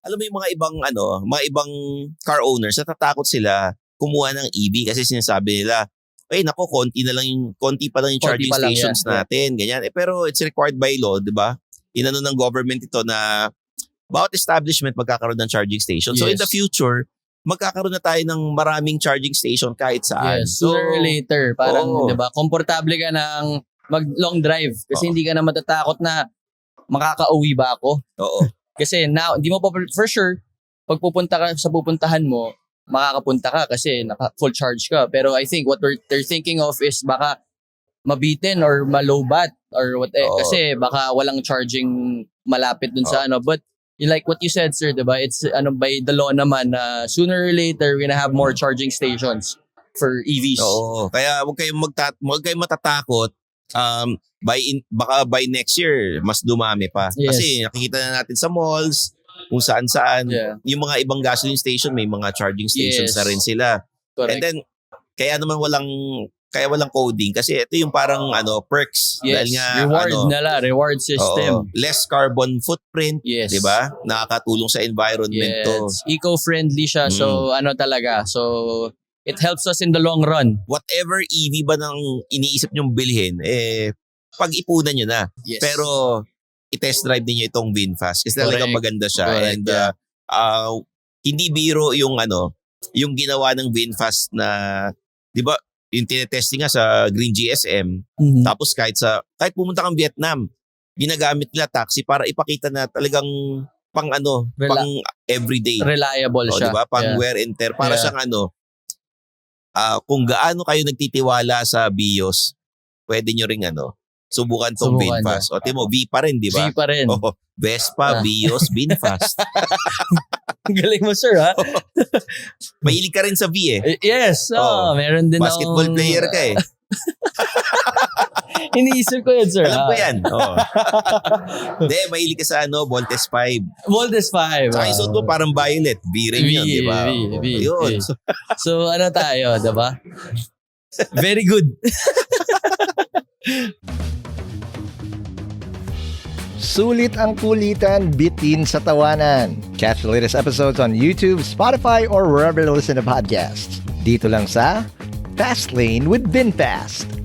alam mo yung mga ibang car owners, natatakot sila kumuha ng EV kasi sinasabi nila, ay nako, konti pa lang yung charging stations natin, ganyan. Pero it's required by law, di ba? Inano ng government ito na bawat establishment magkakaroon ng charging station. So in the future, magkakaroon na tayo ng maraming charging station kahit saan. Yes, sooner or later, parang, di ba, komportable ka ng mag-long drive kasi hindi ka na matatakot na makaka-uwi ba ako. Oo. Kasi now, hindi mo pa, for sure, pag pupunta ka sa pupuntahan mo, makakapunta ka kasi full charge ka. Pero I think what they're thinking of is baka mabitin or malobat or what kasi baka walang charging malapit dun sa But like what you said, sir, diba? It's by the law naman na sooner or later we're gonna have more charging stations for EVs. Oo. Kaya huwag kayong matatakot. Baka by next year mas dumami pa. Yes. Kasi nakikita na natin sa malls, kung saan-saan. Yung mga ibang gasoline station, may mga charging stations na rin sila. Correct. And then, kaya naman walang coding kasi ito yung parang perks. Yes, Dahil nga, reward system. Less carbon footprint, Yes. di ba? Nakakatulong sa environment to. Eco-friendly siya. So, talaga. So, it helps us in the long run. Whatever EV ba nang iniisip nyong bilhin, pag-ipunan nyo na. Yes. Pero, i-test drive niyo itong VinFast kasi talagang maganda siya. Correct, And hindi biro yung ginawa ng VinFast na, di ba, yung tinetesting nga sa Green GSM, tapos kahit pumunta kang Vietnam, ginagamit nila taxi para ipakita na talagang pang everyday. Reliable siya. Di ba? Pang wear and tear. Para siyang kung gaano kayo nagtitiwala sa BIOS, pwede nyo ring subukan tong VinFast. O timo, V pa rin, di ba? V pa rin. Vespa, BIOS, VinFast. Ang galing mo, sir, ha? Mahilig ka rin sa V eh. Yes. Meron din basketball player ka eh. Iniisip ko yun, sir. Alam ko yan. Hindi, mahilig ka sa Voltes 5. Voltes 5. Saka isot mo parang violet. V rin yun, di ba? V. Yun. So, tayo, di ba? Very good. Sulit ang kulitan, bitin sa tawanan. Catch the latest episodes on YouTube, Spotify, or wherever you listen to podcasts. Dito lang sa Fast Lane with VinFast.